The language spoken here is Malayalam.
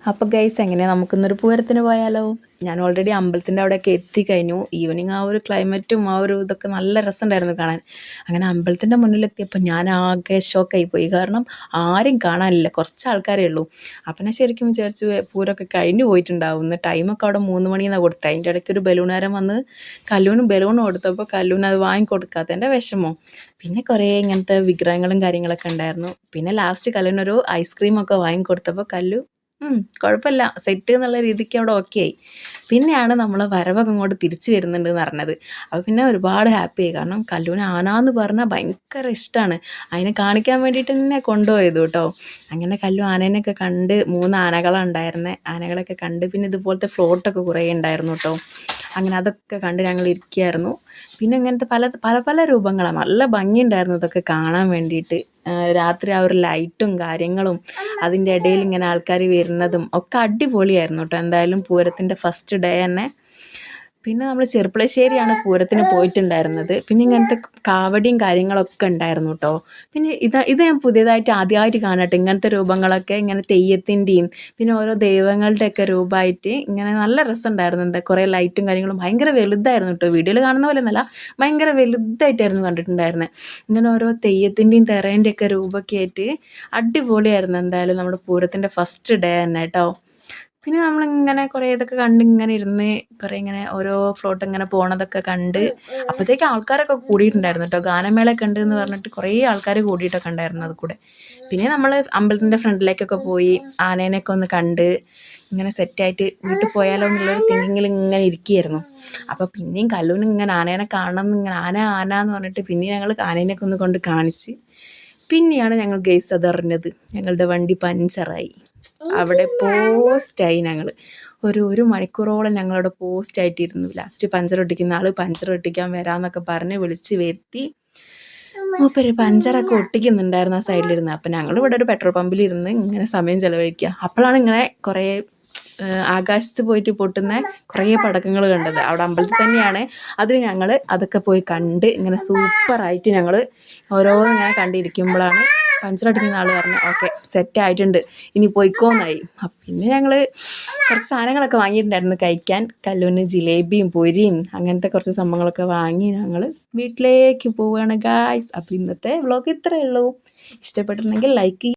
അപ്പോൾ ഗൈസ് എങ്ങനെ നമുക്കിന്നൊരു പൂരത്തിന് പോയാലോ? ഞാൻ ഓൾറെഡി അമ്പലത്തിൻ്റെ അവിടെയൊക്കെ എത്തിക്കഴിഞ്ഞു. ഈവനിങ് ആ ഒരു ക്ലൈമറ്റും ആ ഒരു ഇതൊക്കെ നല്ല രസമുണ്ടായിരുന്നു കാണാൻ. അങ്ങനെ അമ്പലത്തിൻ്റെ മുന്നിലെത്തിയപ്പോൾ ഞാൻ ആകെ ഷോക്കായി പോയി. കാരണം ആരും കാണാനില്ല, കുറച്ച് ആൾക്കാരേ ഉള്ളൂ. അപ്പം ഞാൻ ശരിക്കും വിചാരിച്ചു പൂരമൊക്കെ കഴിഞ്ഞു പോയിട്ടുണ്ടാവും. ഇന്ന് ടൈമൊക്കെ അവിടെ 3 മണിയെന്നാണ് കൊടുത്തത്. അതിൻ്റെ ഇടയ്ക്ക് ഒരു ബലൂണാരം വന്ന് കല്ലൂന് ബലൂൺ കൊടുത്തപ്പോൾ കല്ലൂന് അത് വാങ്ങിക്കൊടുക്കാത്തതിൻ്റെ വിഷമോ. പിന്നെ കുറേ ഇങ്ങനത്തെ വിഗ്രഹങ്ങളും കാര്യങ്ങളൊക്കെ ഉണ്ടായിരുന്നു. പിന്നെ ലാസ്റ്റ് കല്ലൂനൊരു ഐസ്ക്രീമൊക്കെ വാങ്ങിക്കൊടുത്തപ്പോൾ കല്ലു കുഴപ്പമില്ല സെറ്റ് എന്നുള്ള രീതിക്ക് അവിടെ ഓക്കെ ആയി. പിന്നെയാണ് നമ്മൾ വരവൊക്കെ ഇങ്ങോട്ട് തിരിച്ചു വരുന്നുണ്ടെന്ന് പറഞ്ഞത്. അപ്പോൾ പിന്നെ ഒരുപാട് ഹാപ്പിയായി. കാരണം കല്ലൂന് ആന എന്ന് പറഞ്ഞാൽ ഭയങ്കര ഇഷ്ടമാണ്. അതിനെ കാണിക്കാൻ വേണ്ടിയിട്ട് തന്നെ കൊണ്ടുപോയത് കേട്ടോ. അങ്ങനെ കല്ലു ആനേനെയൊക്കെ കണ്ട് 3 ആനകളാണ് ഉണ്ടായിരുന്നത്. ആനകളൊക്കെ കണ്ട് പിന്നെ ഇതുപോലത്തെ ഫ്ലോട്ടൊക്കെ കുറേ ഉണ്ടായിരുന്നു കേട്ടോ. അങ്ങനെ അതൊക്കെ കണ്ട് ഞങ്ങൾ ഇരിക്കുകയായിരുന്നു. പിന്നെ ഇങ്ങനത്തെ പല പല പല രൂപങ്ങളാണ്, നല്ല ഭംഗിയുണ്ടായിരുന്നു ഇതൊക്കെ കാണാൻ വേണ്ടിയിട്ട്. രാത്രി ആ ഒരു ലൈറ്റും കാര്യങ്ങളും അതിൻ്റെ ഇടയിൽ ഇങ്ങനെ ആൾക്കാർ വരുന്നതും ഒക്കെ അടിപൊളിയായിരുന്നു കേട്ടോ. എന്തായാലും പൂരത്തിൻ്റെ ഫസ്റ്റ് ഡേ തന്നെ. പിന്നെ നമ്മൾ ചെർപ്പളശ്ശേരിയാണ് പൂരത്തിന് പോയിട്ടുണ്ടായിരുന്നത്. പിന്നെ ഇങ്ങനത്തെ കാവടിയും കാര്യങ്ങളൊക്കെ ഉണ്ടായിരുന്നു കേട്ടോ. പിന്നെ ഇത് ഞാൻ പുതിയതായിട്ട് ആദ്യമായിട്ട് കാണട്ടെ ഇങ്ങനത്തെ രൂപങ്ങളൊക്കെ, ഇങ്ങനെ തെയ്യത്തിൻ്റെയും പിന്നെ ഓരോ ദൈവങ്ങളുടെയൊക്കെ രൂപമായിട്ട് ഇങ്ങനെ നല്ല രസമുണ്ടായിരുന്നു. എന്താ കുറേ ലൈറ്റും കാര്യങ്ങളും ഭയങ്കര വലുതായിരുന്നു കേട്ടോ. വീഡിയോയിൽ കാണുന്ന പോലെ ഒന്നല്ല, ഭയങ്കര വലുതായിട്ടായിരുന്നു കണ്ടിട്ടുണ്ടായിരുന്നത്. ഇങ്ങനെ ഓരോ തെയ്യത്തിൻ്റെയും തെറേൻ്റെയൊക്കെ രൂപമൊക്കെ ആയിട്ട് അടിപൊളിയായിരുന്നു. എന്തായാലും നമ്മുടെ പൂരത്തിൻ്റെ ഫസ്റ്റ് ഡേ തന്നെ കേട്ടോ. പിന്നെ നമ്മളിങ്ങനെ കുറേ ഇതൊക്കെ കണ്ട് ഇങ്ങനെ ഇരുന്ന് കുറേ ഇങ്ങനെ ഓരോ ഫ്ലോട്ട് ഇങ്ങനെ പോണതൊക്കെ കണ്ട് അപ്പോഴത്തേക്ക് ആൾക്കാരൊക്കെ കൂടിയിട്ടുണ്ടായിരുന്നു കേട്ടോ. ഗാനമേളയൊക്കെ ഉണ്ട് എന്ന് പറഞ്ഞിട്ട് കുറേ ആൾക്കാർ കൂടിയിട്ടൊക്കെ ഉണ്ടായിരുന്നു അത് കൂടെ. പിന്നെ നമ്മൾ അമ്പലത്തിൻ്റെ ഫ്രണ്ടിലേക്കൊക്കെ പോയി ആനേനെയൊക്കെ ഒന്ന് കണ്ട് ഇങ്ങനെ സെറ്റായിട്ട് വീട്ടിൽ പോയാലോ എന്നുള്ളൊരു തിങ്കിങ്ങിൽ ഇങ്ങനെ ഇരിക്കുകയായിരുന്നു. അപ്പോൾ പിന്നെയും കല്ലൂന് ഇങ്ങനെ ആനേനെ കാണണം എന്നിങ്ങനെ ആന എന്ന് പറഞ്ഞിട്ട് പിന്നെയും ഞങ്ങൾ ആനേനെയൊക്കെ ഒന്ന് കൊണ്ട് കാണിച്ച് പിന്നെയാണ് ഞങ്ങൾ ഗെയ്സ് അതറിഞ്ഞത് ഞങ്ങളുടെ വണ്ടി പഞ്ചറായി. അവിടെ പോസ്റ്റായി. ഞങ്ങൾ ഒരു മണിക്കൂറോളം ഞങ്ങളവിടെ പോസ്റ്റായിട്ടിരുന്നു. ലാസ്റ്റ് പഞ്ചർ ഒട്ടിക്കുന്ന ആൾ പഞ്ചർ ഒട്ടിക്കാൻ വരാമെന്നൊക്കെ പറഞ്ഞ് വിളിച്ച് വരുത്തി. മൂപ്പര് പഞ്ചറൊക്കെ ഒട്ടിക്കുന്നുണ്ടായിരുന്നു ആ സൈഡിലിരുന്ന്. അപ്പം ഞങ്ങളിവിടെ ഒരു പെട്രോൾ പമ്പിലിരുന്ന് ഇങ്ങനെ സമയം ചിലവഴിക്കുക. അപ്പോഴാണ് ഇങ്ങനെ കുറേ ആകാശത്ത് പോയിട്ട് പൊട്ടുന്ന കുറേ പടക്കങ്ങൾ കണ്ടത്. അവിടെ അമ്പലത്തിൽ തന്നെയാണ്. അതിന് ഞങ്ങൾ അതൊക്കെ പോയി കണ്ട് ഇങ്ങനെ സൂപ്പറായിട്ട് ഞങ്ങൾ ഓരോന്നും ഇങ്ങനെ കണ്ടിരിക്കുമ്പോഴാണ് പഞ്ചറടിക്കുന്ന ആൾ പറഞ്ഞു ഓക്കെ സെറ്റായിട്ടുണ്ട് ഇനി പോയിക്കോന്നായി. പിന്നെ ഞങ്ങൾ കുറച്ച് സാധനങ്ങളൊക്കെ വാങ്ങിയിട്ടുണ്ടായിരുന്നു കഴിക്കാൻ. കല്ലൂന് ജിലേബിയും പൊരിയും അങ്ങനത്തെ കുറച്ച് സംഭവങ്ങളൊക്കെ വാങ്ങി ഞങ്ങൾ വീട്ടിലേക്ക് പോവുകയാണ് ഗായ്സ്. അപ്പോൾ ഇന്നത്തെ വ്ളോഗ് ഇത്രയേ ഉള്ളൂ. ഇഷ്ടപ്പെട്ടിട്ടുണ്ടെങ്കിൽ ലൈക്ക്